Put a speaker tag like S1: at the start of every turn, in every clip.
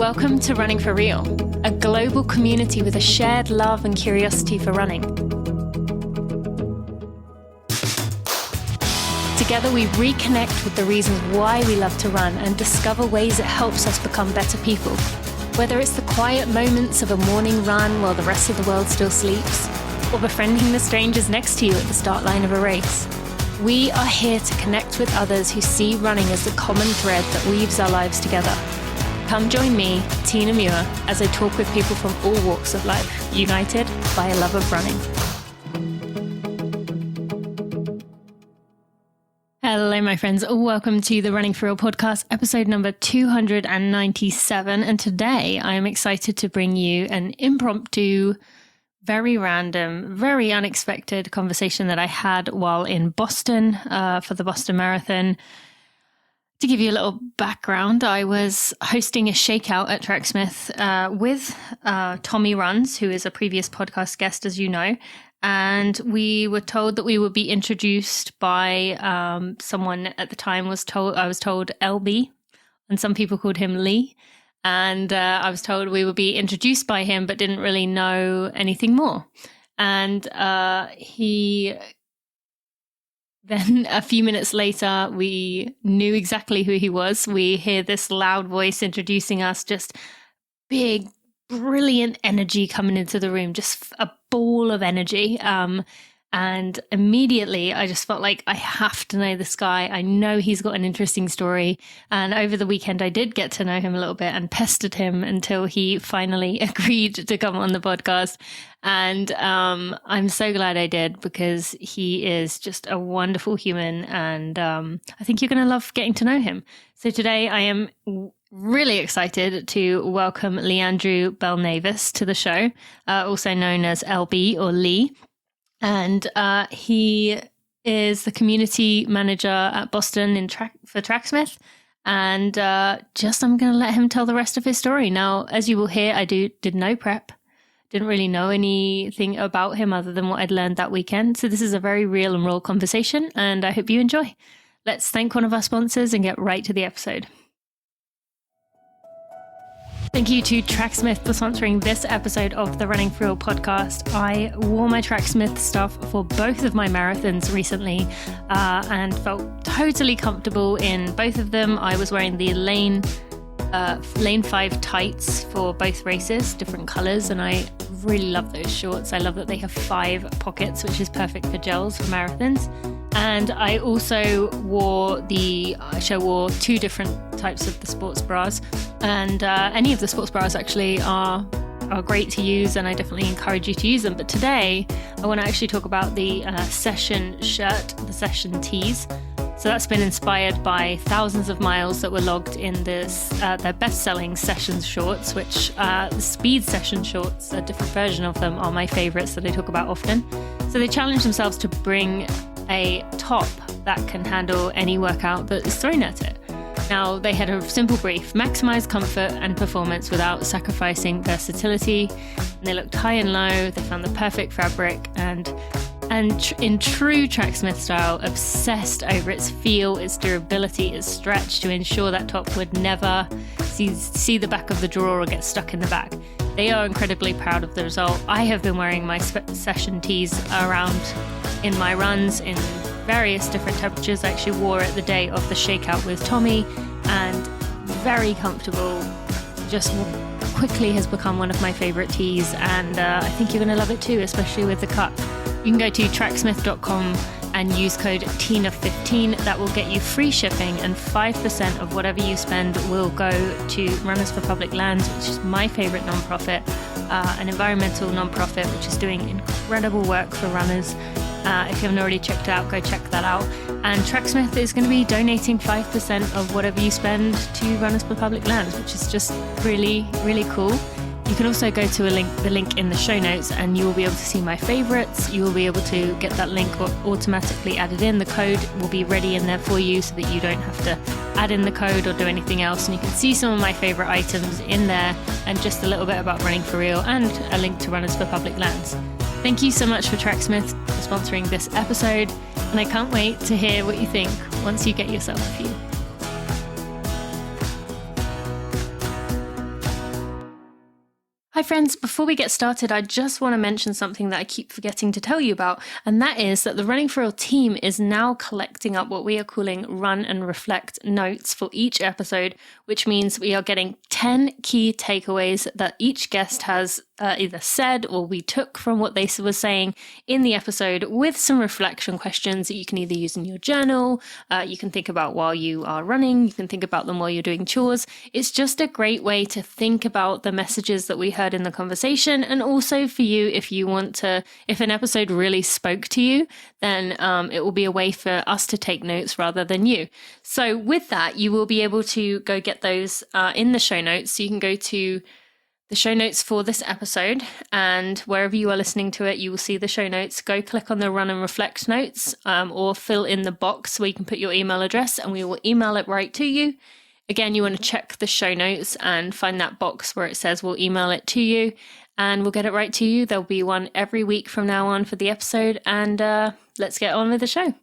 S1: Welcome to Running for Real, a global community with a shared love and curiosity for running. Together we reconnect with the reasons why we love to run and discover ways it helps us become better people. Whether it's the quiet moments of a morning run while the rest of the world still sleeps, or befriending the strangers next to you at the start line of a race, we are here to connect with others who see running as the common thread that weaves our lives together. Come join me, Tina Muir, as I talk with people from all walks of life, united by a love of running. Hello, my friends. Welcome to the Running for Real podcast, episode number 297. And today I am excited to bring you an impromptu, very random, very unexpected conversation that I had while in Boston for the Boston Marathon. To give you a little background, I was hosting a shakeout at Tracksmith with Tommy Runs, who is a previous podcast guest, as you know. And we were told that we would be introduced by someone at the time I was told LB, and some people called him Lee. And I was told we would be introduced by him, but didn't really know anything more. And then a few minutes later, we knew exactly who he was. We hear this loud voice introducing us, just big, brilliant energy coming into the room, just a ball of energy. And immediately I just felt like I have to know this guy. I know he's got an interesting story. And over the weekend, I did get to know him a little bit and pestered him until he finally agreed to come on the podcast. And I'm so glad I did, because he is just a wonderful human. And I think you're going to love getting to know him. So today I am really excited to welcome Leandrew Belnavis to the show, also known as LB or Lee. And he is the community manager at Boston for Tracksmith. And I'm going to let him tell the rest of his story. Now, as you will hear, I did no prep. Didn't really know anything about him other than what I'd learned that weekend. So this is a very real and raw conversation, and I hope you enjoy. Let's thank one of our sponsors and get right to the episode. Thank you to Tracksmith for sponsoring this episode of the Running for Real podcast. I wore my Tracksmith stuff for both of my marathons recently and felt totally comfortable in both of them. I was wearing the Lane 5 tights for both races, different colors, and I really love those shorts. I love that they have 5 pockets, which is perfect for gels for marathons. And I also wore 2 different types of the sports bras, and any of the sports bras actually are great to use, and I definitely encourage you to use them. But today I want to actually talk about the session shirt, the session tees. So that's been inspired by thousands of miles that were logged in their best-selling sessions shorts, which the speed session shorts, a different version of them, are my favorites that I talk about often. So they challenged themselves to bring a top that can handle any workout that is thrown at it. Now, they had a simple brief: maximize comfort and performance without sacrificing versatility. And they looked high and low. They found the perfect fabric and in true Tracksmith style, obsessed over its feel, its durability, its stretch, to ensure that top would never see the back of the drawer or get stuck in the back. They are incredibly proud of the result. I have been wearing my session tees around in my runs in various different temperatures. I actually wore it the day of the shakeout with Tommy, and very comfortable. Just quickly has become one of my favorite tees, and I think you're going to love it too, especially with the cut. You can go to tracksmith.com and use code TINA15. That will get you free shipping, and 5% of whatever you spend will go to Runners for Public Lands, which is my favorite nonprofit, an environmental nonprofit which is doing incredible work for runners. If you haven't already checked it out, go check that out. And Tracksmith is going to be donating 5% of whatever you spend to Runners for Public Lands, which is just really, really cool. You can also go to the link in the show notes, and you will be able to see my favorites. You will be able to get that link automatically added in. The code will be ready in there for you so that you don't have to add in the code or do anything else. And you can see some of my favorite items in there, and just a little bit about Running for Real, and a link to Runners for Public Lands. Thank you so much for Tracksmith for sponsoring this episode, and I can't wait to hear what you think once you get yourself a few. Hi friends, before we get started, I just want to mention something that I keep forgetting to tell you about, and that is that the Running for Real team is now collecting up what we are calling Run and Reflect notes for each episode, which means we are getting 10 key takeaways that each guest has either said or we took from what they were saying in the episode, with some reflection questions that you can either use in your journal, you can think about while you are running, you can think about them while you're doing chores. It's just a great way to think about the messages that we heard in the conversation, and also for you, if you want to, if an episode really spoke to you, then it will be a way for us to take notes rather than you. So with that, you will be able to go get those in the show notes. So you can go to the show notes for this episode, and wherever you are listening to it, you will see the show notes. Go click on the Run and Reflect notes, or fill in the box where you can put your email address and we will email it right to you. Again, you want to check the show notes and find that box where it says we'll email it to you, and we'll get it right to you. There'll be one every week from now on for the episode, and let's get on with the show.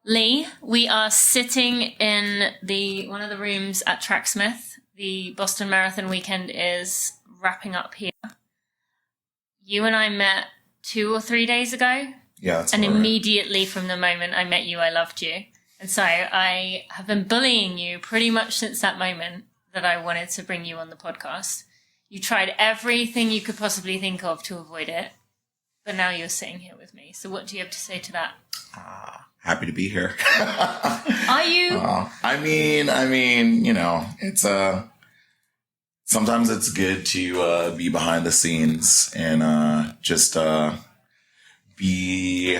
S1: Lee, we are sitting in one of the rooms at Tracksmith. The Boston Marathon weekend is wrapping up here. You and I met 2 or 3 days ago.
S2: Yeah, that's
S1: and
S2: right.
S1: Immediately from the moment I met you, I loved you. And so I have been bullying you pretty much since that moment that I wanted to bring you on the podcast. You tried everything you could possibly think of to avoid it, but now you're sitting here with me. So what do you have to say to that?
S2: Happy to be here.
S1: Are you?
S2: I mean, you know, it's sometimes it's good to be behind the scenes and just be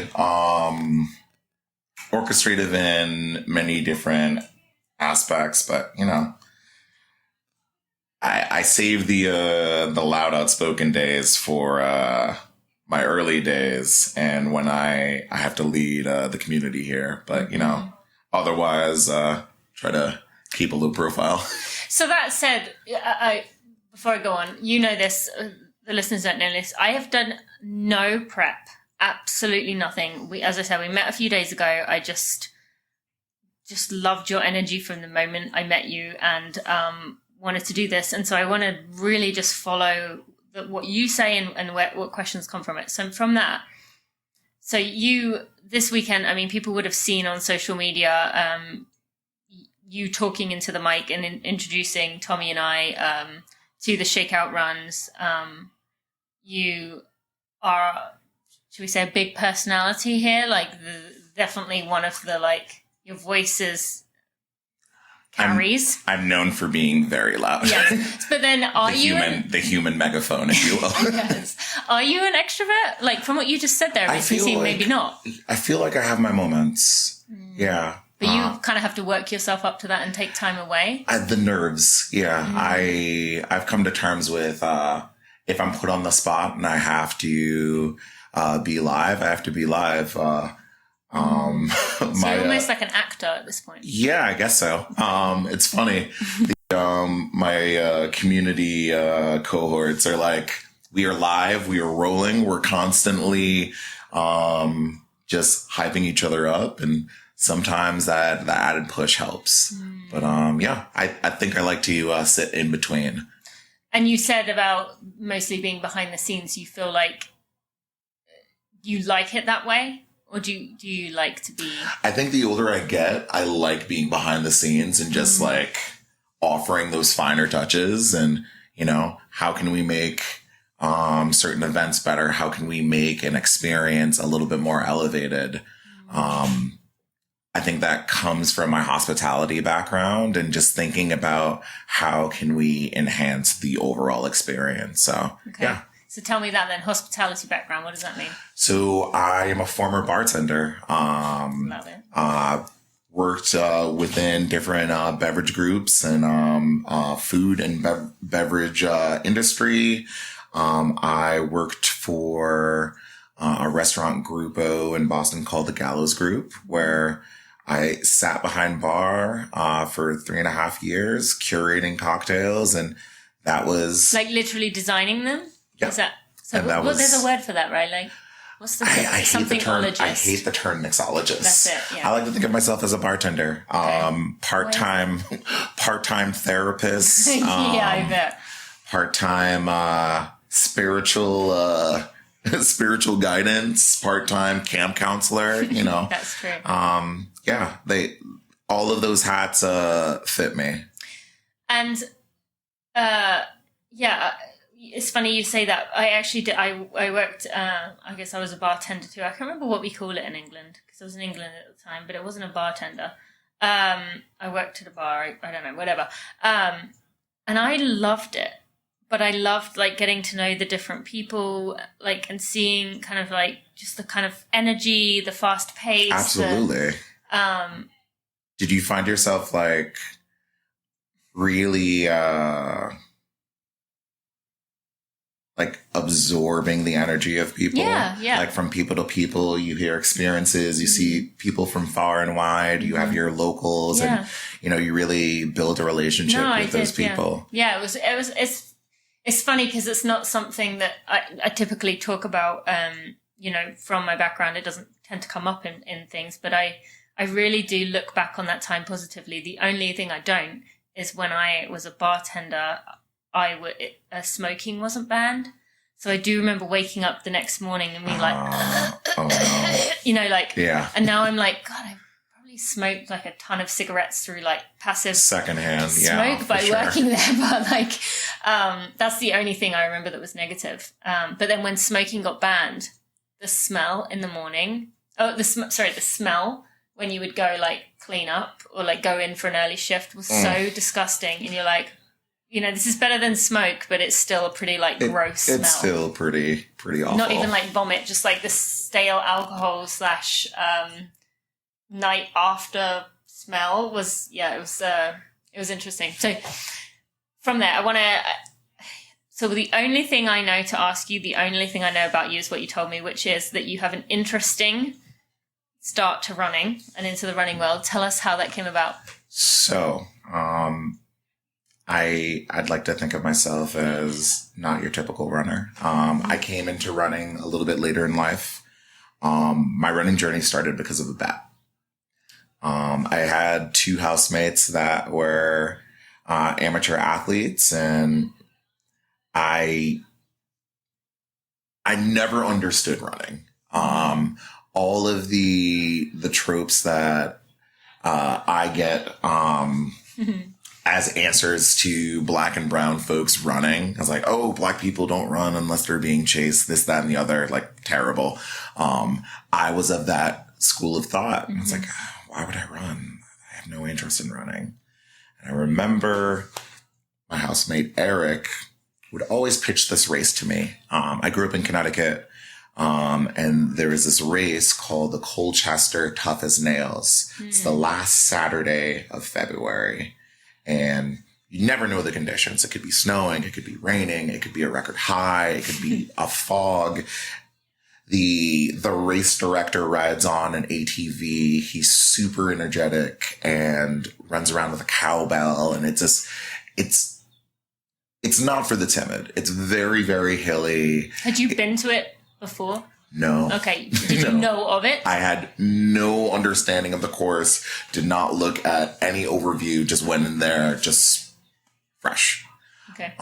S2: orchestrative in many different aspects, but you know, I save the loud, outspoken days for my early days, and when I have to lead the community here. But you know, otherwise, try to keep a low profile.
S1: So that said, before I go on, you know this, the listeners don't know this. I have done no prep. Absolutely nothing. As I said, we met a few days ago. I just loved your energy from the moment I met you, and wanted to do this. And so I want to really just follow what you say and what questions come from it. So from that, so you, this weekend, I mean, people would have seen on social media you talking into the mic and introducing Tommy and I to the shakeout runs. You are, should we say, a big personality here? Like definitely one of the, like, your voice is carries.
S2: I'm known for being very loud.
S1: Yes, but then
S2: the human megaphone, if you will.
S1: Yes. Are you an extrovert? Like, from what you just said there, it makes me seem maybe not.
S2: I feel like I have my moments. Yeah.
S1: But you kind of have to work yourself up to that and take time away.
S2: The nerves. Yeah. I've come to terms with if I'm put on the spot and I have to be live, I have to be live.
S1: So you're almost like an actor at this point.
S2: Yeah, I guess so. It's funny. My community cohorts are like, we are live, we are rolling, we're constantly just hyping each other up, and sometimes that added push helps. But yeah, I think I like to sit in between.
S1: And you said about mostly being behind the scenes, you feel like you like it that way? Or do you like to be? I
S2: think the older I get, I like being behind the scenes and just like offering those finer touches. And, you know, how can we make certain events better? How can we make an experience a little bit more elevated? I think that comes from my hospitality background and just thinking about how can we enhance the overall experience. So, yeah.
S1: So tell me that then, hospitality background, what does that mean?
S2: So I am a former bartender.
S1: Love it.
S2: Worked within different beverage groups and food and beverage industry. I worked for a restaurant groupo in Boston called the Gallows Group, where I sat behind bar for 3.5 years, curating cocktails, and that was...
S1: Like literally designing them?
S2: Yeah.
S1: Is that... So there's a word for that, right? Like What's the
S2: I hate the term.
S1: somethingologist?
S2: I hate the term mixologist.
S1: That's it. Yeah.
S2: I like to think of myself as a bartender,
S1: Okay.
S2: part-time therapist.
S1: Yeah, I bet.
S2: Part-time spiritual guidance, part-time camp counselor. You know,
S1: That's true.
S2: Yeah, all of those hats fit me.
S1: And yeah, it's funny you say that. I actually did. I worked. I guess I was a bartender too. I can't remember what we call it in England because I was in England at the time, but it wasn't a bartender. I worked at a bar. I don't know, whatever. And I loved it. But I loved like getting to know the different people, like, and seeing kind of like just the kind of energy, the fast pace.
S2: Absolutely. Did you find yourself like really like absorbing the energy of people?
S1: Yeah.
S2: Like from people to people, you hear experiences, you see people from far and wide, you have your locals, and you know, you really build a relationship with those people.
S1: Yeah, it's funny because it's not something that I typically talk about. You know, from my background, it doesn't tend to come up in things, but I really do look back on that time positively. The only thing I don't is when I was a bartender, smoking wasn't banned. So I do remember waking up the next morning and being like,
S2: oh no.
S1: You know, like,
S2: yeah.
S1: And now I'm like, God, I probably smoked like a ton of cigarettes through like passive
S2: secondhand
S1: smoke by working there. But like, that's the only thing I remember that was negative. But then when smoking got banned, the smell in the morning, the smell when you would go like clean up or like go in for an early shift was so disgusting. And you're like, you know, this is better than smoke, but it's still a pretty like gross smell.
S2: It's still pretty awful.
S1: Not even like vomit, just like the stale alcohol / night after smell was, it was interesting. So from there, so the only thing I know to ask you, the only thing I know about you is what you told me, which is that you have an interesting start to running and into the running world. Tell us how that came about.
S2: So, I'd like to think of myself as not your typical runner. I came into running a little bit later in life. My running journey started because of a bet. I had two housemates that were amateur athletes, and I never understood running. All of the tropes that I get as answers to black and brown folks running. I was like, oh, black people don't run unless they're being chased, this, that, and the other, like terrible. I was of that school of thought. I was like, why would I run? I have no interest in running. And I remember my housemate, Eric, would always pitch this race to me. I grew up in Connecticut, and there was this race called the Colchester Tough as Nails. It's the last Saturday of February. And you never know the conditions. It could be snowing, it could be raining, it could be a record high, it could be a fog. The race director rides on an ATV. He's super energetic and runs around with a cowbell. And it's not for the timid. It's very, very hilly.
S1: Had you been to it before?
S2: No.
S1: Okay. Did you know of it?
S2: I had no understanding of the course, did not look at any overview, just went in there, just fresh.
S1: Okay.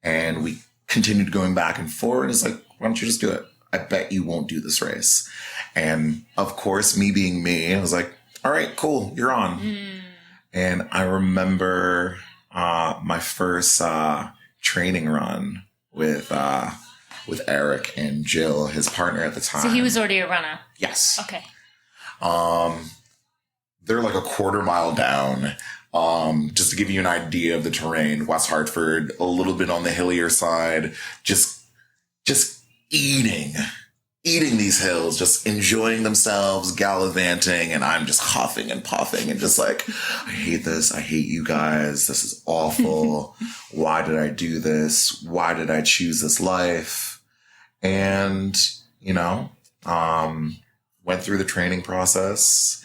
S2: And we continued going back and forth. It's like, why don't you just do it? I bet you won't do this race. And of course, me being me, I was like, all right, cool, you're on. And I remember my first training run with Eric and Jill, his partner at the time.
S1: So he was already a runner?
S2: Yes.
S1: Okay.
S2: They're like a quarter mile down. Just to give you an idea of the terrain, West Hartford, a little bit on the hillier side, just eating these hills, just enjoying themselves, gallivanting, and I'm just huffing and puffing and just like, I hate this. I hate you guys. This is awful. Why did I do this? Why did I choose this life? And, you know, went through the training process,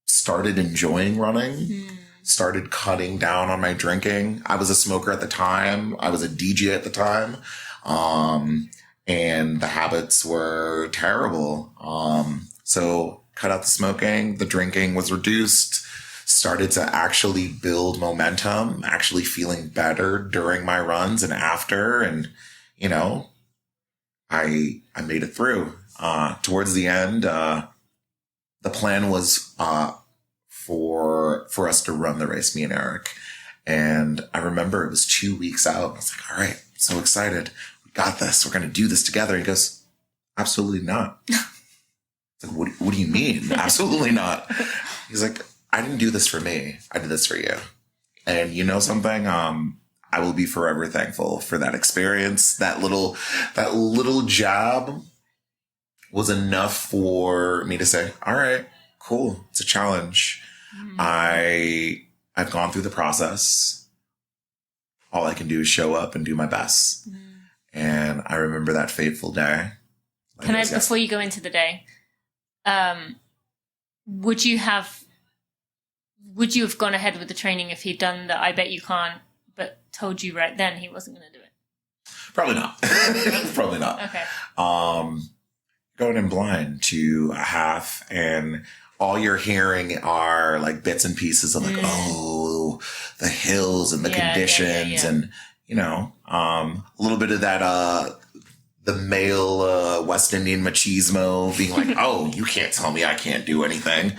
S2: started enjoying running, started cutting down on my drinking. I was a smoker at the time. I was a DJ at the time. And the habits were terrible. So cut out the smoking, the drinking was reduced, started to actually build momentum, actually feeling better during my runs and after. And, you know, I made it through. Towards the end, the plan was for us to run the race, me and Eric. And I remember it was 2 weeks out. I was like, all right, so excited. We got this. We're going to do this together. He goes, absolutely not. It's like, what do you mean? Absolutely not. He's like, I didn't do this for me. I did this for you. And you know something? I will be forever thankful for that experience. That little jab was enough for me to say, all right, cool. It's a challenge. I've gone through the process. All I can do is show up and do my best. And I remember that fateful day.
S1: Before you go into the day, would you have gone ahead with the training if he'd done the I bet you can't, but told you right then he wasn't going to do it?
S2: Probably not. Probably not.
S1: Okay.
S2: Going in blind to a half, and all you're hearing are like bits and pieces of like, oh, the hills and the conditions, and you know, a little bit of that the male West Indian machismo being like, oh, you can't tell me I can't do anything.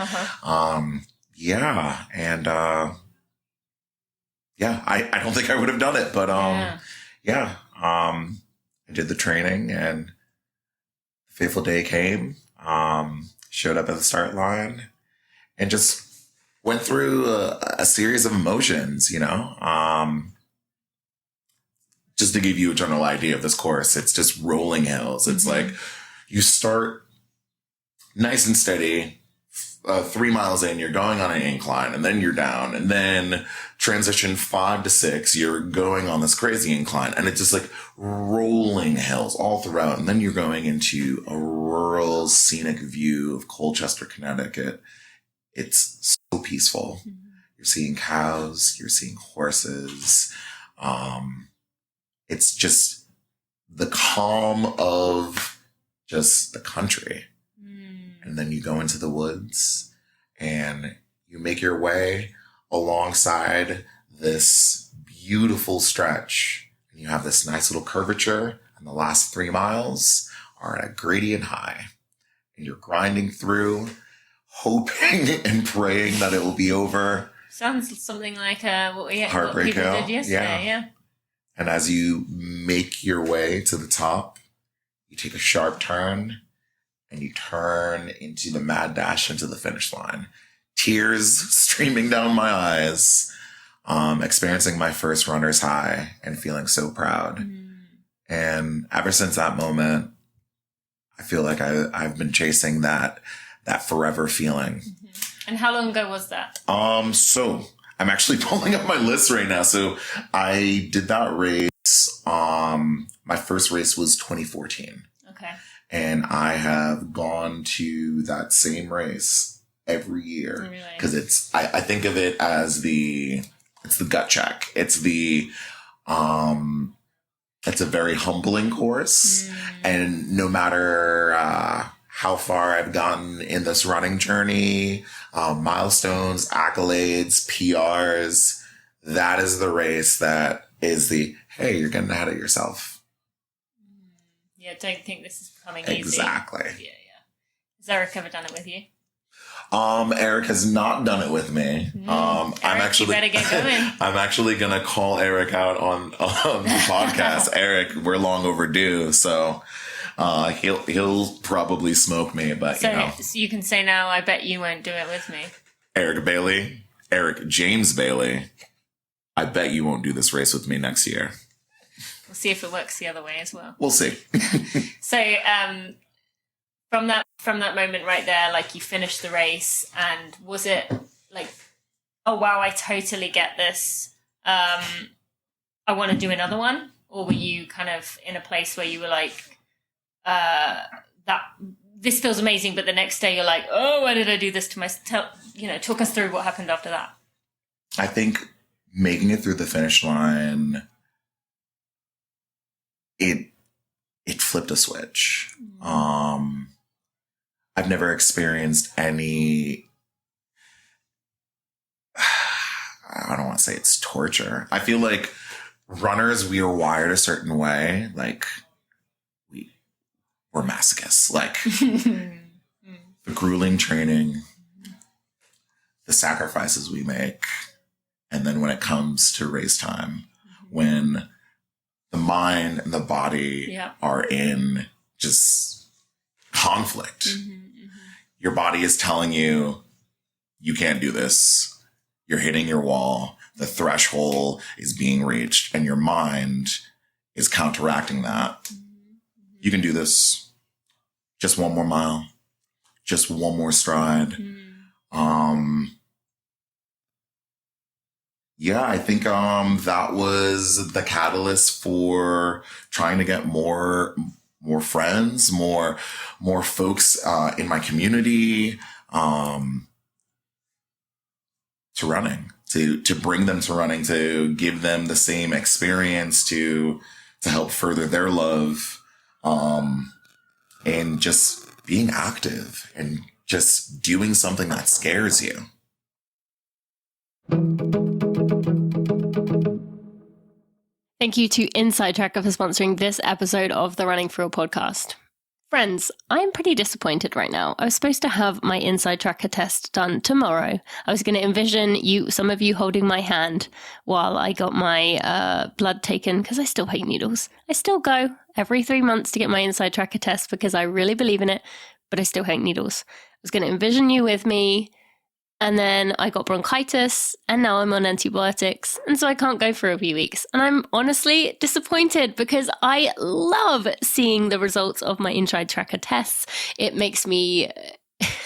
S2: Yeah, and I don't think I would have done it, but I did the training, and the fateful day came. Showed up at the start line, and just went through a series of emotions. You know, just to give you a general idea of this course, it's just rolling hills. It's like you start nice and steady. 3 miles in, you're going on an incline, and then you're down, and then transition 5 to 6, you're going on this crazy incline, and it's just like rolling hills all throughout. And then you're going into a rural scenic view of Colchester, Connecticut. It's so peaceful. You're seeing cows, you're seeing horses. It's just the calm of just the country. And then you go into the woods and you make your way alongside this beautiful stretch. And you have this nice little curvature, and the last 3 miles are at a gradient high. And you're grinding through, hoping and praying that it will be over.
S1: Sounds something like what
S2: Heartbreak
S1: people
S2: Hill.
S1: did yesterday, yeah.
S2: And as you make your way to the top, you take a sharp turn, and you turn into the mad dash into the finish line. Tears streaming down my eyes, experiencing my first runner's high and feeling so proud. And ever since that moment, I feel like I've been chasing that forever feeling.
S1: And how long ago was that?
S2: So I'm actually pulling up my list right now. So I did that race. My first race was 2014.
S1: Okay.
S2: And I have gone to that same race every year because I think of it as it's the gut check. It's it's a very humbling course. And no matter how far I've gotten in this running journey, milestones, accolades, PRs, that is the race that is hey, you're getting ahead of yourself.
S1: Yeah, don't think this is becoming
S2: exactly.
S1: Easy. Yeah. Has Eric ever done it with you?
S2: Eric has not done it with me.
S1: Eric, you better get going.
S2: I'm actually gonna call Eric out on the podcast. Eric, we're long overdue, so he'll probably smoke me. But
S1: so you can say now, I bet you won't do it with me.
S2: Eric James Bailey, I bet you won't do this race with me next year.
S1: We'll see if it works the other way as well.
S2: We'll see.
S1: So from that moment right there, like you finished the race, and was it like, oh wow, I totally get this. I want to do another one, or were you kind of in a place where you were like, that this feels amazing, but the next day you're like, oh, why did I do this to myself? Talk us through what happened after that.
S2: I think making it through the finish line, it it flipped a switch. I've never experienced any, I don't want to say it's torture. I feel like runners, we are wired a certain way. Like we're masochists. Like the grueling training, the sacrifices we make. And then when it comes to race time, when the mind and the body are in just conflict, your body is telling you, you can't do this. You're hitting your wall. The threshold is being reached, and your mind is counteracting that. You can do this. Just one more mile. Just one more stride. Yeah, I think that was the catalyst for trying to get more friends, more folks in my community to running, to bring them to running, to give them the same experience, to help further their love, and just being active and just doing something that scares you.
S1: Thank you to InsideTracker for sponsoring this episode of the Running For Real podcast. Friends, I'm pretty disappointed right now. I was supposed to have my InsideTracker test done tomorrow. I was going to envision some of you holding my hand while I got my blood taken, because I still hate needles. I still go every 3 months to get my InsideTracker test because I really believe in it, but I still hate needles. I was going to envision you with me. And then I got bronchitis, and now I'm on antibiotics, and so I can't go for a few weeks. And I'm honestly disappointed because I love seeing the results of my InsideTracker tests. It makes me,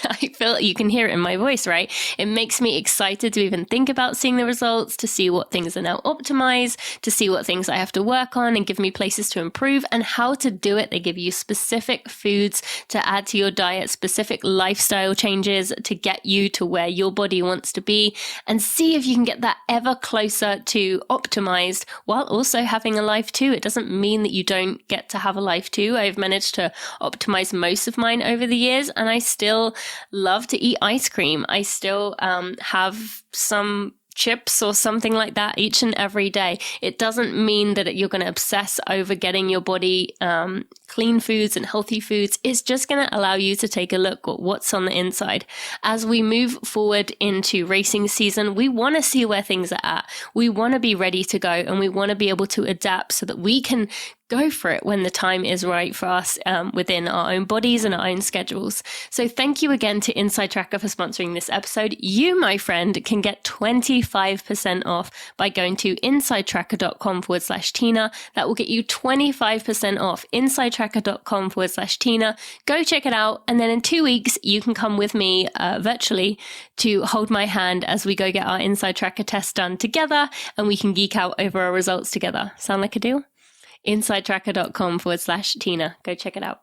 S1: I feel you can hear it in my voice, right? It makes me excited to even think about seeing the results, to see what things are now optimized, to see what things I have to work on and give me places to improve and how to do it. They give you specific foods to add to your diet, specific lifestyle changes to get you to where your body wants to be, and see if you can get that ever closer to optimized while also having a life too. It doesn't mean that you don't get to have a life too. I've managed to optimize most of mine over the years, and I still love to eat ice cream. I still have some chips or something like that each and every day. It doesn't mean that you're going to obsess over getting your body clean foods and healthy foods. It's just going to allow you to take a look at what's on the inside. As we move forward into racing season, we want to see where things are at. We want to be ready to go, and we want to be able to adapt so that we can go for it when the time is right for us within our own bodies and our own schedules. So thank you again to InsideTracker for sponsoring this episode. You, my friend, can get 25% off by going to InsideTracker.com/Tina. That will get you 25% off. InsideTracker.com/Tina. Go check it out. And then in 2 weeks, you can come with me virtually to hold my hand as we go get our InsideTracker test done together, and we can geek out over our results together. Sound like a deal? InsideTracker.com/Tina. Go check it out.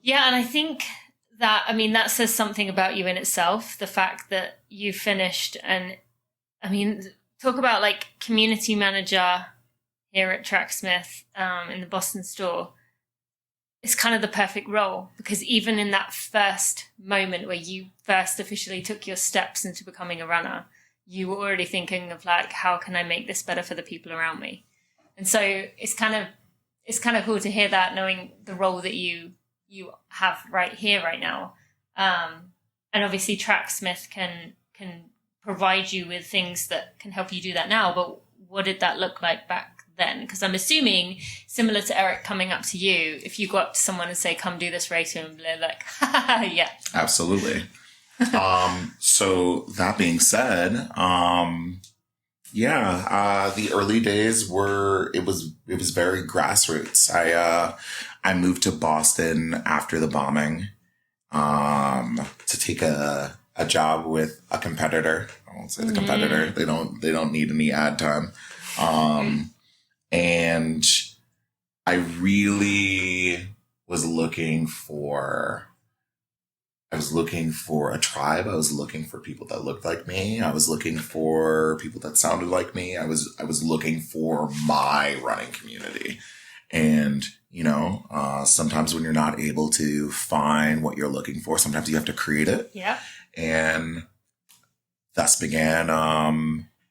S1: Yeah, and I think that, that says something about you in itself. The fact that you finished, and talk about like community manager here at Tracksmith in the Boston store. It's kind of the perfect role, because even in that first moment where you first officially took your steps into becoming a runner, you were already thinking of like, how can I make this better for the people around me? And so it's kind of cool to hear that, knowing the role that you have right here, right now. And obviously Tracksmith can provide you with things that can help you do that now. But what did that look like back then? Because I'm assuming, similar to Eric coming up to you, if you go up to someone and say, come do this race, and they're like, yeah.
S2: Absolutely. So that being said, the early days it was very grassroots. I moved to Boston after the bombing, to take a job with a competitor. I won't say the competitor. They don't need any ad time. And I really was looking for I was looking for a tribe. I was looking for people that looked like me. I was looking for people that sounded like me. I was looking for my running community. And, sometimes when you're not able to find what you're looking for, sometimes you have to create it.
S1: Yeah.
S2: And thus began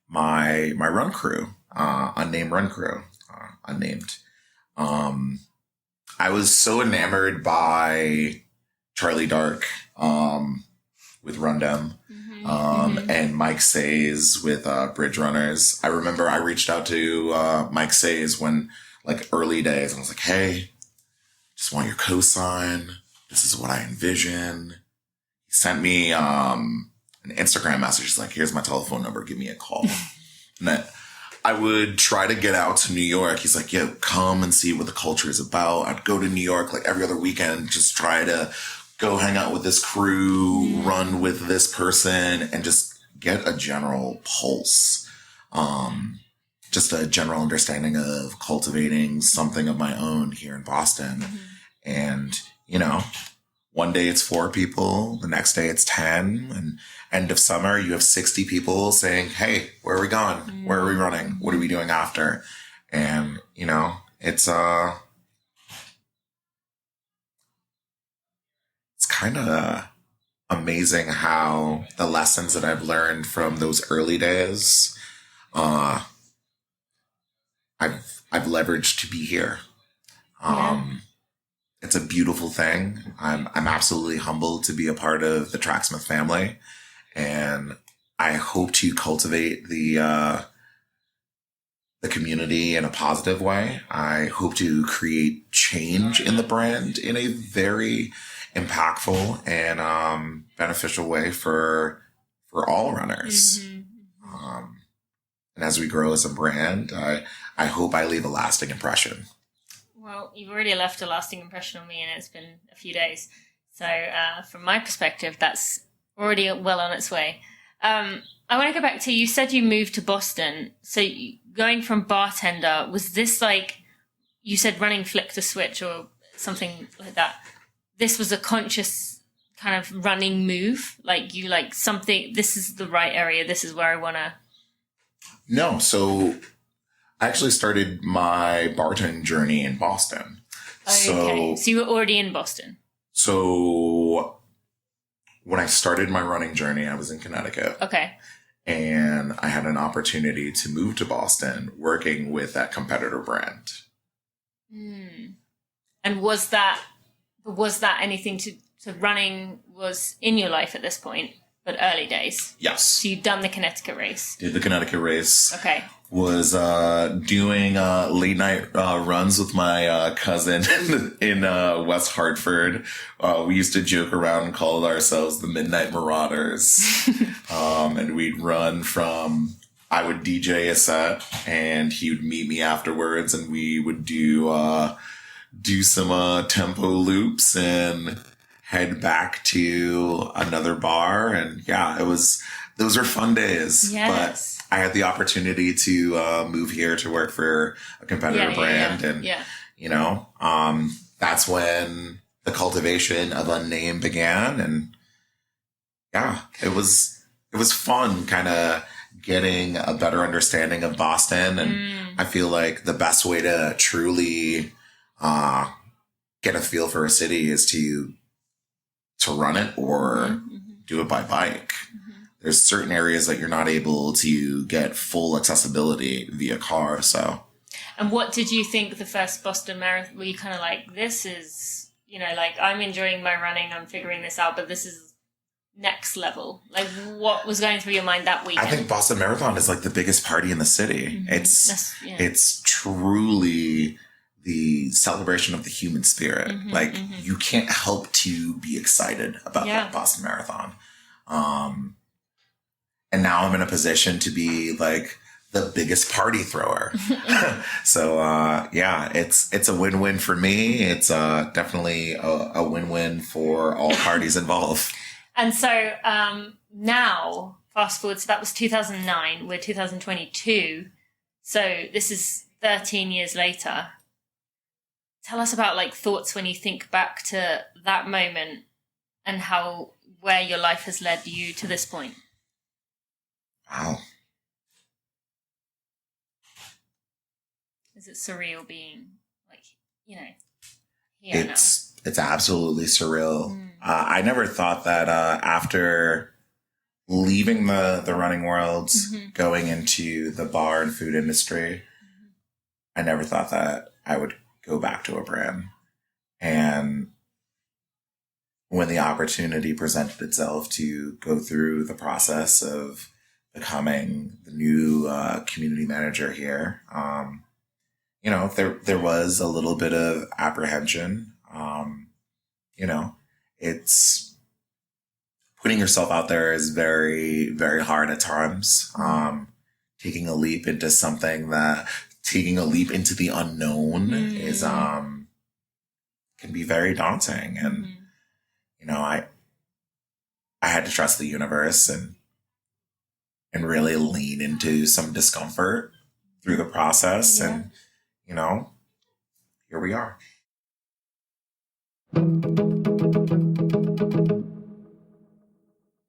S2: my run crew, Unnamed Run Crew, unnamed. I was so enamored by Charlie Dark with Rundem, and Mike Says with Bridge Runners. I remember I reached out to Mike Says when, early days, and I was like, hey, just want your cosign. This is what I envision. He sent me an Instagram message. He's like, here's my telephone number. Give me a call. And I would try to get out to New York. He's like, yeah, come and see what the culture is about. I'd go to New York every other weekend, just try to go hang out with this crew, run with this person, and just get a general pulse. Just a general understanding of cultivating something of my own here in Boston. And, one day it's 4 people, the next day it's 10, and end of summer you have 60 people saying, hey, where are we going? Where are we running? What are we doing after? And, it's kind of amazing how the lessons that I've learned from those early days, I've leveraged to be here. It's a beautiful thing. I'm absolutely humbled to be a part of the Tracksmith family, and I hope to cultivate the community in a positive way. I hope to create change in the brand in a very impactful and beneficial way for all runners. And as we grow as a brand, I hope I leave a lasting impression.
S1: Well, you've already left a lasting impression on me, and it's been a few days. So from my perspective, that's already well on its way. I want to go back to, you said you moved to Boston. So going from bartender, was this you said running flicked a switch or something like that? This was a conscious kind of running move? Something, this is the right area, this is where I want to...
S2: No, so I actually started my bartending journey in Boston.
S1: Okay, so you were already in Boston.
S2: So when I started my running journey, I was in Connecticut.
S1: Okay.
S2: And I had an opportunity to move to Boston working with that competitor brand.
S1: And was that anything to running was in your life at this point, but early days?
S2: Yes.
S1: So you'd done the Connecticut race.
S2: Did the Connecticut race.
S1: Okay.
S2: Was doing late night runs with my cousin in West Hartford. We used to joke around and call ourselves the Midnight Marauders. And we'd run from, I would DJ a set and he would meet me afterwards, and we would do some tempo loops and head back to another bar. And yeah, those were fun days.
S1: Yes.
S2: But I had the opportunity to move here to work for a competitor brand. And, that's when the cultivation of Unnamed began. And yeah, it was fun kind of getting a better understanding of Boston. And I feel like the best way to truly get a feel for a city is to run it or do it by bike. There's certain areas that you're not able to get full accessibility via car. So,
S1: and what did you think the first Boston Marathon? Were you kind of like, this is, I'm enjoying my running, I'm figuring this out, but this is next level? What was going through your mind that weekend?
S2: I think Boston Marathon is the biggest party in the city. It's truly the celebration of the human spirit. You can't help to be excited about that Boston Marathon. And now I'm in a position to be the biggest party thrower. So, it's a win-win for me. It's definitely a win-win for all parties involved.
S1: And so now, fast forward, so that was 2009, we're 2022. So this is 13 years later. Tell us about thoughts when you think back to that moment and where your life has led you to this point?
S2: Wow.
S1: Is it surreal being like, here
S2: It's absolutely surreal. I never thought that after leaving the running world, going into the bar and food industry, I never thought that I would go back to a brand. And when the opportunity presented itself to go through the process of becoming the new community manager here, there was a little bit of apprehension. It's putting yourself out there is very, very hard at times. Taking a leap into the unknown is can be very daunting. And I had to trust the universe and really lean into some discomfort through the process.
S1: Yeah.
S2: And here we are.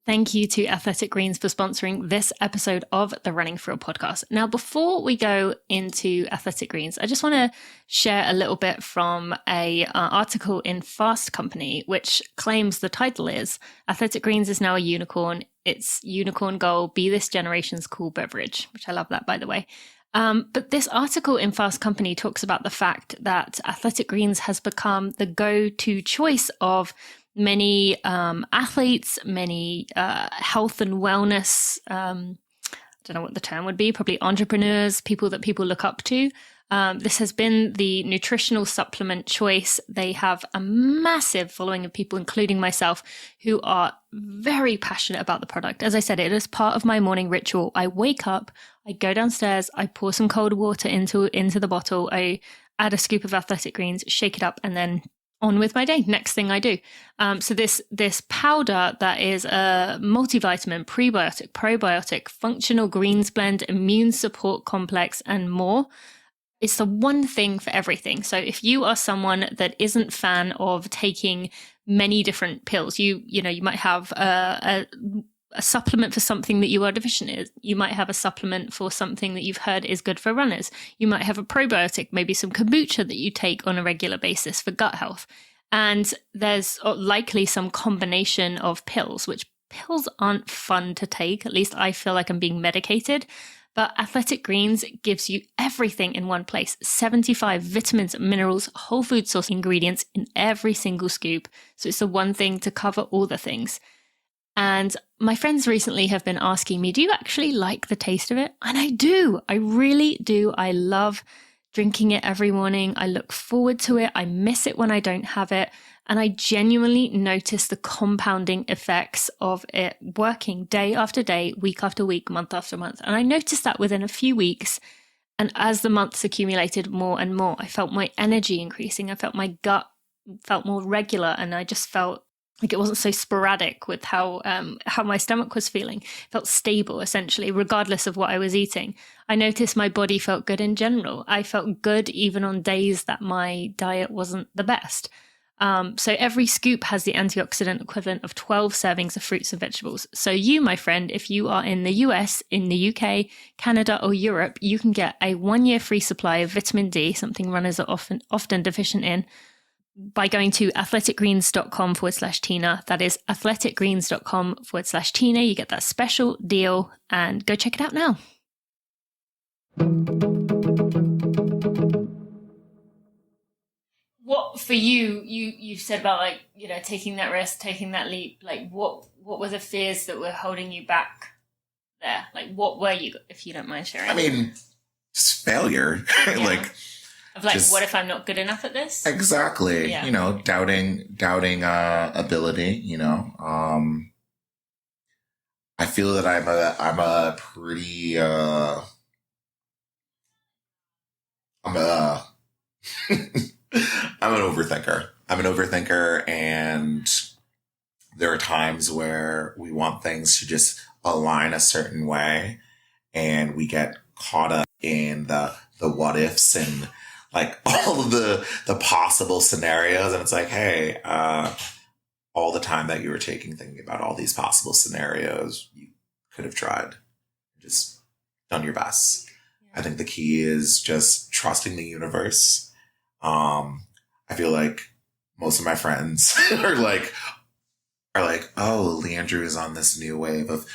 S1: Thank you to Athletic Greens for sponsoring this episode of the Running For Real podcast. Now, before we go into Athletic Greens, I just want to share a little bit from a article in Fast Company, which claims the title is Athletic Greens is now a unicorn. It's unicorn goal, be this generation's cool beverage, which I love that, by the way. But this article in Fast Company talks about the fact that Athletic Greens has become the go-to choice of many athletes, many health and wellness, I don't know what the term would be, probably entrepreneurs, people that people look up to. This has been the nutritional supplement choice. They have a massive following of people, including myself, who are very passionate about the product. As I said, it is part of my morning ritual. I wake up, I go downstairs, I pour some cold water into the bottle, I add a scoop of Athletic Greens, shake it up, and then on with my day. Next thing I do. So this powder that is a multivitamin, prebiotic, probiotic, functional greens blend, immune support complex, and more. It's the one thing for everything. So if you are someone that isn't a fan of taking many different pills, you might have a supplement for something that you are deficient in. You might have a supplement for something that you've heard is good for runners. You might have a probiotic, maybe some kombucha that you take on a regular basis for gut health. And there's likely some combination of pills, which pills aren't fun to take. At least I feel like I'm being medicated. But Athletic Greens gives you everything in one place. 75 vitamins, minerals, whole food source ingredients in every single scoop. So it's the one thing to cover all the things. And my friends recently have been asking me, do you actually like the taste of it? And I do. I really do. I love drinking it every morning. I look forward to it. I miss it when I don't have it. And I genuinely notice the compounding effects of it working day after day, week after week, month after month. And I noticed that within a few weeks. And as the months accumulated more and more, I felt my energy increasing. I felt my gut felt more regular. And I just felt like it wasn't so sporadic with how my stomach was feeling. It felt stable, essentially, regardless of what I was eating. I noticed my body felt good in general. I felt good even on days that my diet wasn't the best. So every scoop has the antioxidant equivalent of 12 servings of fruits and vegetables. So you, my friend, if you are in the US, in the UK, Canada, or Europe, you can get a 1-year free supply of vitamin D, something runners are often deficient in, by going to athleticgreens.com/Tina. That is athleticgreens.com/Tina. You get that special deal and go check it out now. What for you said about taking that risk, taking that leap, what were the fears that were holding you back there? What were you, if you don't mind sharing?
S2: I mean, just failure.
S1: Yeah. What if I'm not good enough at this?
S2: Exactly.
S1: Yeah.
S2: Doubting ability, I feel that I'm a pretty I'm an overthinker. And there are times where we want things to just align a certain way, and we get caught up in the what ifs and all of the possible scenarios. And it's like, hey, all the time that you were taking thinking about all these possible scenarios you could have tried. Just done your best. Yeah. I think the key is just trusting the universe. I feel like most of my friends are like, oh, Leandrew is on this new wave of,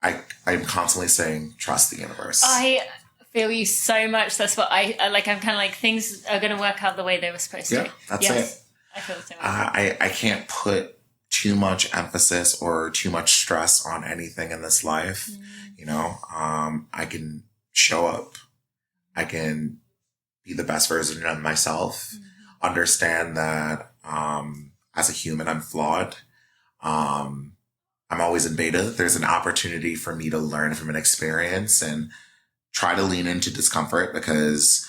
S2: I'm constantly saying, trust the universe.
S1: I feel you so much. That's what I like. I'm kind of like, things are going to work out the way they were supposed to.
S2: Yeah, that's it.
S1: I feel the same way.
S2: I can't put too much emphasis or too much stress on anything in this life. You know, I can show up. I can be the best version of myself. Understand that as a human, I'm flawed. I'm always in beta. There's an opportunity for me to learn from an experience and try to lean into discomfort, because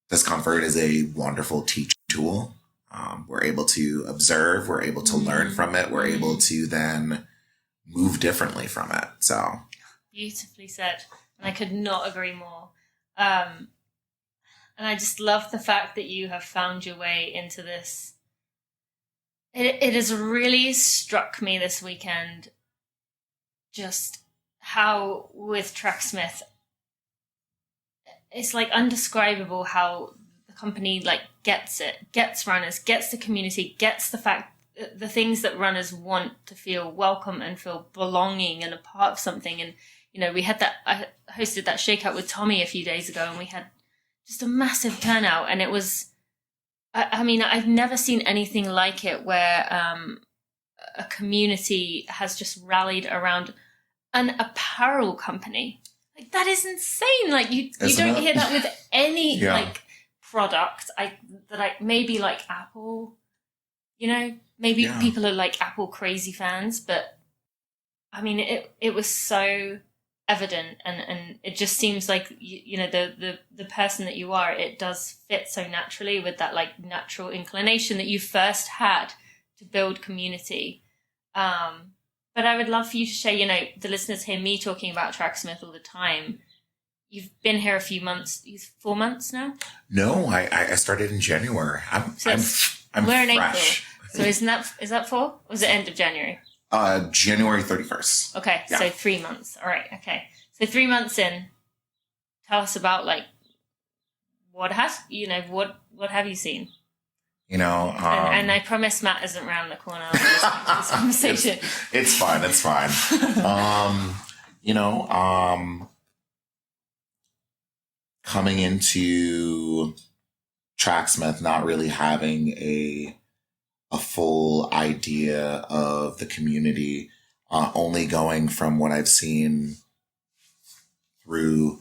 S2: discomfort is a wonderful teaching tool. We're able to observe. We're able to learn from it. We're able to then move differently from it. So
S1: beautifully said. And I could not agree more. And I just love the fact that you have found your way into this. It has really struck me this weekend just how with Tracksmith, it's like undescribable how the company like gets runners, gets the community, gets the things that runners want to feel welcome and feel belonging and a part of something. And, you know, I hosted that shakeout with Tommy a few days ago, and we had just a massive turnout, and it was, I mean, I've never seen anything like it, where a community has just rallied around an apparel company. Like, that is insane. Like, you don't hear that with any like product. Maybe like Apple, you know, maybe people are like Apple crazy fans, but I mean, it was so evident, and it just seems like you know the person that you are, it does fit so naturally with that like natural inclination that you first had to build community. But I would love for you to share, you know, the listeners hear me talking about Tracksmith all the time. You've been here a few months. 4 months now? No,
S2: I started in January. I'm
S1: we're in
S2: fresh.
S1: April. So is that 4? Or was it end of January?
S2: January 31st.
S1: Okay, yeah. So 3 months. All right, okay. So 3 months in, tell us about like what have you seen?
S2: You know,
S1: and I promise Matt isn't around the corner for this conversation.
S2: It's fine. You know, coming into Tracksmith, not really having a full idea of the community, only going from what I've seen through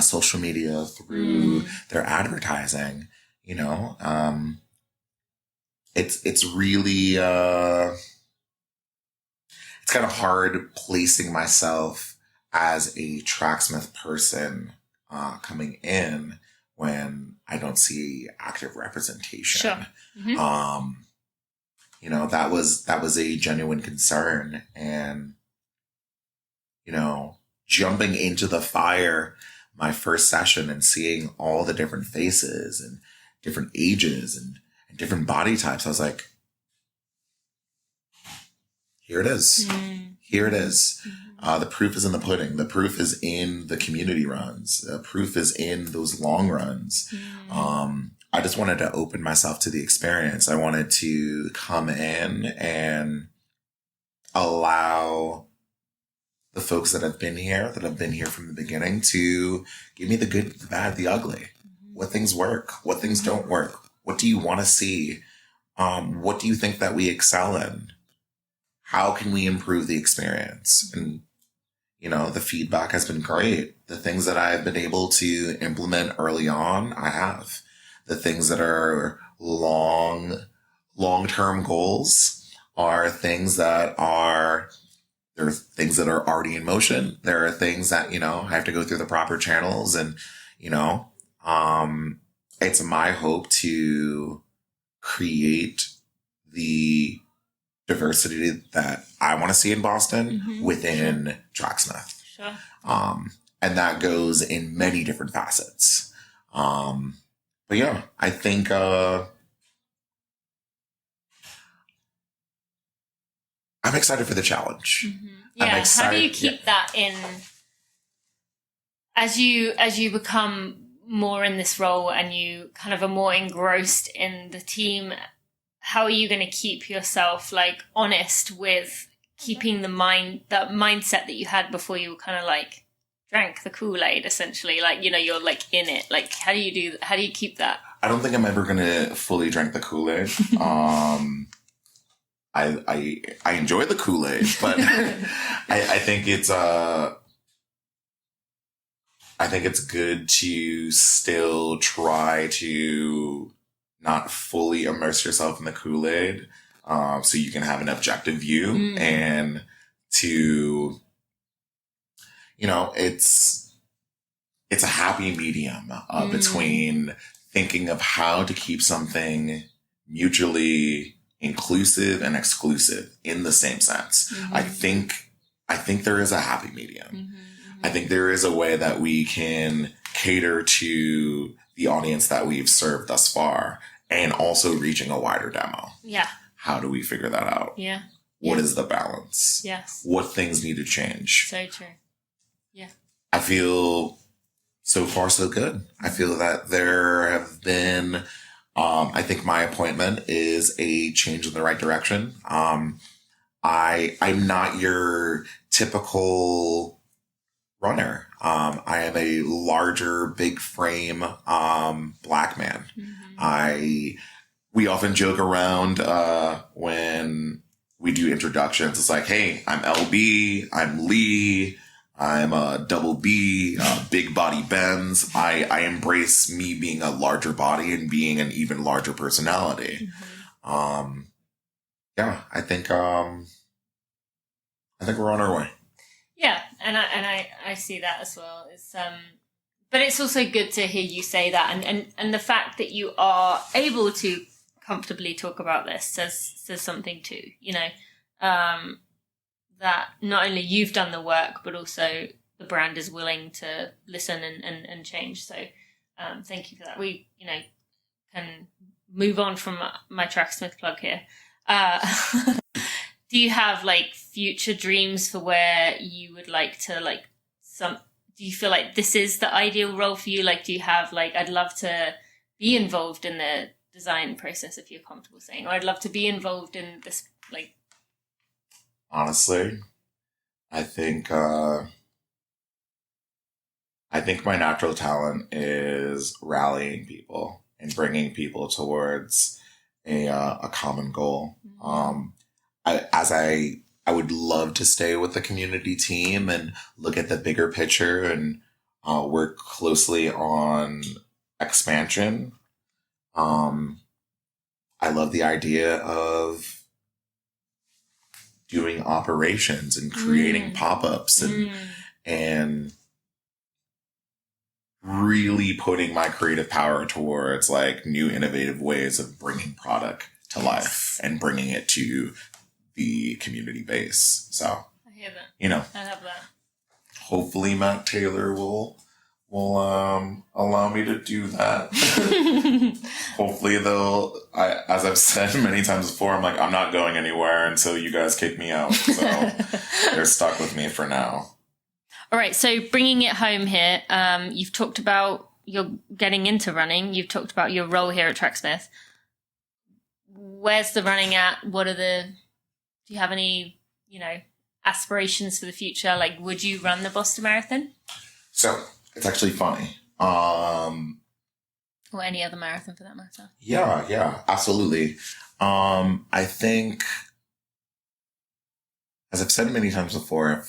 S2: social media, through their advertising, you know, it's really, it's kind of hard placing myself as a Tracksmith person, coming in when I don't see active representation.
S1: Sure. Mm-hmm.
S2: You know, that was a genuine concern, and, you know, jumping into the fire my first session and seeing all the different faces and different ages and different body types, I was like, here it is. Here it is. The proof is in the pudding. The proof is in the community runs. The proof is in those long runs. I just wanted to open myself to the experience. I wanted to come in and allow the folks that have been here from the beginning to give me the good, the bad, the ugly. What things work, what things don't work. What do you want to see? What do you think that we excel in? How can we improve the experience? And, you know, the feedback has been great. The things that I've been able to implement early on, I have. The things that are long-term goals are things that are, there are things that are already in motion. There are things that, you know, I have to go through the proper channels, and, you know, it's my hope to create the diversity that I want to see in Boston within Tracksmith.
S1: Sure.
S2: And that goes in many different facets. But yeah, I think, I'm excited for the challenge.
S1: Mm-hmm. Yeah. How do you keep that in as you become more in this role and you kind of are more engrossed in the team? How are you going to keep yourself like honest with keeping that mindset that you had before you were kind of like drank the Kool-Aid, essentially? Like, you know, you're like in it. Like, how do you keep that?
S2: I don't think I'm ever going to fully drink the Kool-Aid. I enjoy the Kool-Aid, but I think it's good to still try to not fully immerse yourself in the Kool-Aid, so you can have an objective view and to, you know, it's a happy medium between thinking of how to keep something mutually inclusive and exclusive in the same sense. I think there is a happy medium. I think there is a way that we can cater to the audience that we've served thus far and also reaching a wider demo. Yeah. How do we figure that out? Yeah. What is the balance? Yes. What things need to change?
S1: So true. Yeah.
S2: I feel so far so good. I feel that there have been, I think my appointment is a change in the right direction. I'm not your typical runner. I am a larger, big frame, black man. We often joke around, when we do introductions. It's like, hey, I'm LB, I'm Lee, I'm a double B, big body Benz. I embrace me being a larger body and being an even larger personality. Yeah, I think we're on our way.
S1: Yeah, and I see that as well. It's but it's also good to hear you say that, and the fact that you are able to comfortably talk about this says something too. You know, that not only you've done the work, but also the brand is willing to listen and change. So thank you for that. We, you know, can move on from my Tracksmith plug here. Do you have like future dreams for where you would like to do you feel like this is the ideal role for you? Like, do you have like, I'd love to be involved in the design process, if you're comfortable saying, or I'd love to be involved in this, like.
S2: Honestly, I think my natural talent is rallying people and bringing people towards a common goal. I would love to stay with the community team and look at the bigger picture and work closely on expansion. I love the idea of doing operations and creating pop-ups and really putting my creative power towards like new innovative ways of bringing product to life and bringing it to the community base. So
S1: I hear that.
S2: You know,
S1: I love that.
S2: Hopefully Matt Taylor will allow me to do that. Hopefully as I've said many times before, I'm like, I'm not going anywhere until you guys kick me out. So they're stuck with me for now.
S1: All right. So bringing it home here, you've talked about you're getting into running. You've talked about your role here at Tracksmith. Where's the running at? Do you have any, you know, aspirations for the future? Like, would you run the Boston Marathon?
S2: So it's actually funny.
S1: Or any other marathon for that matter.
S2: Yeah, absolutely. I think, as I've said many times before,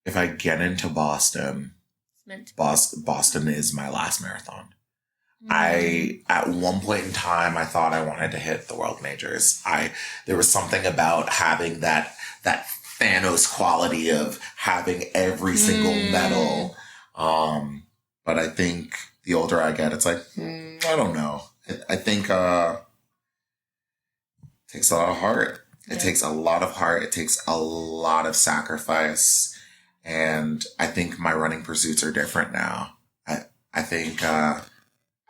S2: if I get into Boston, Boston is my last marathon. At one point in time, I thought I wanted to hit the world majors. There was something about having that Thanos quality of having every single medal. But I think the older I get, it's like, I don't know. I think, it takes a lot of heart. It takes a lot of heart. It takes a lot of sacrifice. And I think my running pursuits are different now. I think,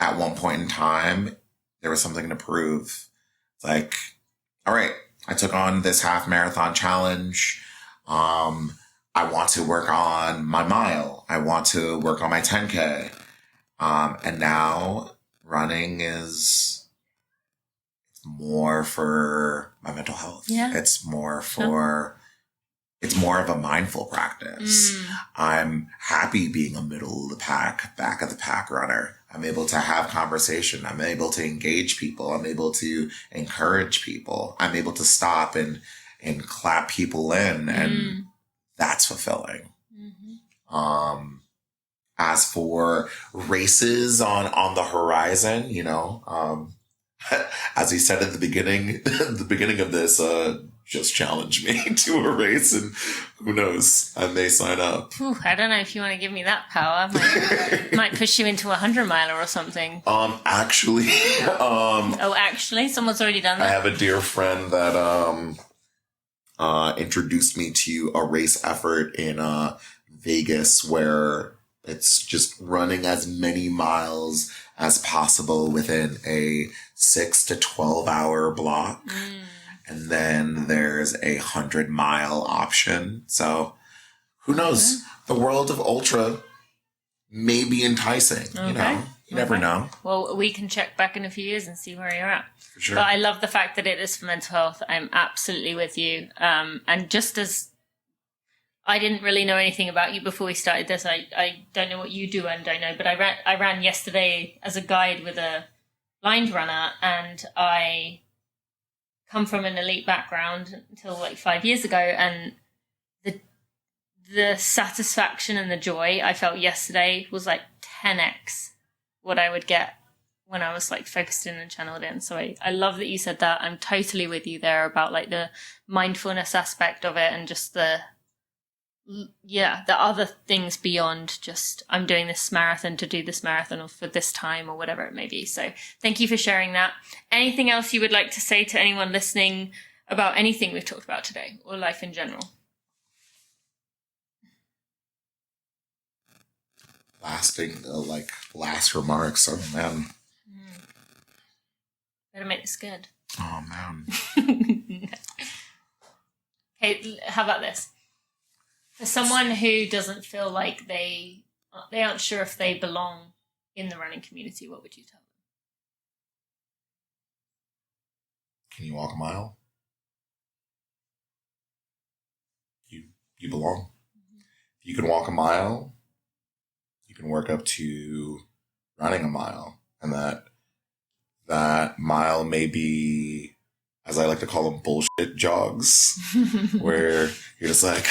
S2: at one point in time, there was something to prove. It's like, all right, I took on this half marathon challenge. I want to work on my mile. I want to work on my 10K. And now running is more for my mental health.
S1: Yeah.
S2: It's more of a mindful practice. I'm happy being a middle of the pack, back of the pack runner. I'm able to have conversation. I'm able to engage people. I'm able to encourage people. I'm able to stop and clap people in. And that's fulfilling. As for races on the horizon, as we said at the beginning of this, just challenge me to a race, and who knows, I may sign up.
S1: Ooh, I don't know if you want to give me that power. Might push you into 100-miler or something.
S2: Actually,
S1: actually, someone's already done that.
S2: I have a dear friend that introduced me to a race effort in Vegas where it's just running as many miles as possible within a 6 to 12 hour block. And then there's a 100-mile option. So who knows? The world of ultra may be enticing. You never know.
S1: Well, we can check back in a few years and see where you're at.
S2: For sure.
S1: But I love the fact that it is for mental health. I'm absolutely with you. And just as I didn't really know anything about you before we started this, I don't know what you do and don't know, but I ran yesterday as a guide with a blind runner, and I come from an elite background until like 5 years ago, and the satisfaction and the joy I felt yesterday was like 10x what I would get when I was like focused in and channeled in. So I love that you said that. I'm totally with you there about like the mindfulness aspect of it, and just the other things beyond just I'm doing this marathon to do this marathon or for this time or whatever it may be. So thank you for sharing that. Anything else you would like to say to anyone listening about anything we've talked about today or life in general?
S2: Last remarks. Oh man.
S1: Better make this good.
S2: Oh man.
S1: Okay, how about this? For someone who doesn't feel like they aren't sure if they belong in the running community, what would you tell them?
S2: Can you walk a mile? You belong. If you can walk a mile, you can work up to running a mile. And that mile may be, as I like to call them, bullshit jogs, where you're just like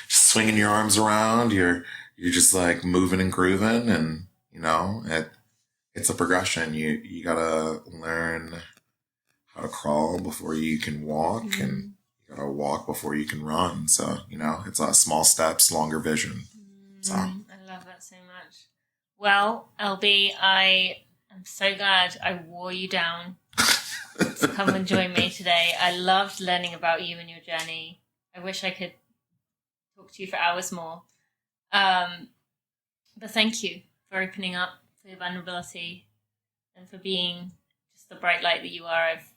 S2: swinging your arms around, you're just like moving and grooving, and it's a progression. You gotta learn how to crawl before you can walk, and you gotta walk before you can run. So it's small steps, longer vision. So
S1: I love that so much. Well, LB, I am so glad I wore you down to come and join me today. I loved learning about you and your journey. I wish I could talk to you for hours more. But thank you for opening up, for your vulnerability, and for being just the bright light that you are. I've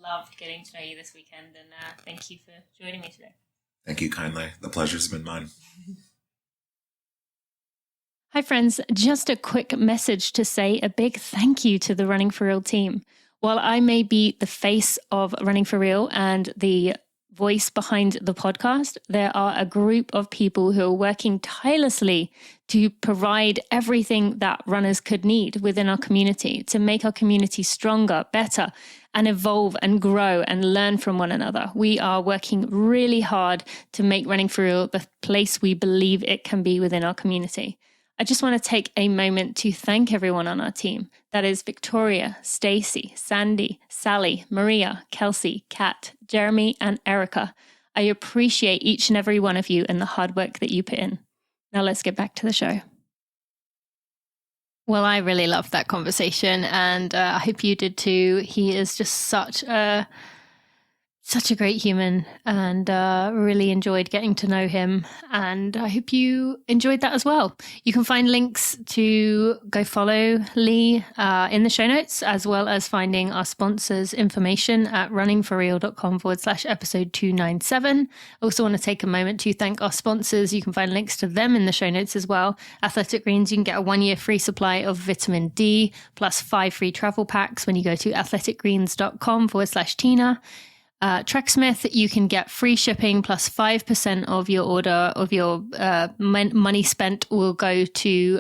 S1: loved getting to know you this weekend, and thank you for joining me today.
S2: Thank you kindly. The pleasure's been mine.
S1: Hi friends, just a quick message to say a big thank you to the Running for Real team. While I may be the face of Running for Real and the voice behind the podcast, there are a group of people who are working tirelessly to provide everything that runners could need within our community, to make our community stronger, better, and evolve and grow and learn from one another. We are working really hard to make Running for Real the place we believe it can be within our community. I just want to take a moment to thank everyone on our team. That is Victoria, Stacy, Sandy, Sally, Maria, Kelsey, Kat, Jeremy, and Erica. I appreciate each and every one of you and the hard work that you put in. Now let's get back to the show. Well, I really loved that conversation, and I hope you did too. He is just such a Such a great human, and really enjoyed getting to know him. And I hope you enjoyed that as well. You can find links to go follow Lee in the show notes, as well as finding our sponsors' information at runningforreal.com/episode 297. I also want to take a moment to thank our sponsors. You can find links to them in the show notes as well. Athletic Greens, you can get a 1-year free supply of vitamin D plus 5 free travel packs when you go to athleticgreens.com/Tina. Tracksmith, you can get free shipping plus 5% of your order of your money spent will go to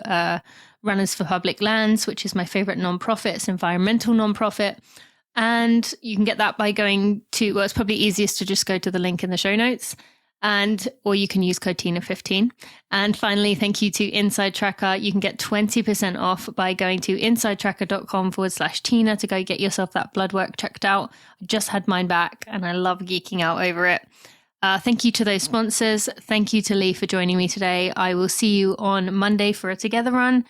S1: Runners for Public Lands, which is my favorite nonprofit. It's an environmental nonprofit. And you can get that by going to, well, it's probably easiest to just go to the link in the show notes. Or you can use code TINA15. And finally, thank you to InsideTracker. You can get 20% off by going to InsideTracker.com/Tina to go get yourself that blood work checked out. I just had mine back and I love geeking out over it. Thank you to those sponsors. Thank you to Lee for joining me today. I will see you on Monday for a Together Run,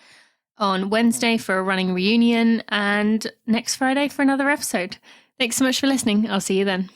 S1: on Wednesday for a running reunion, and next Friday for another episode. Thanks so much for listening. I'll see you then.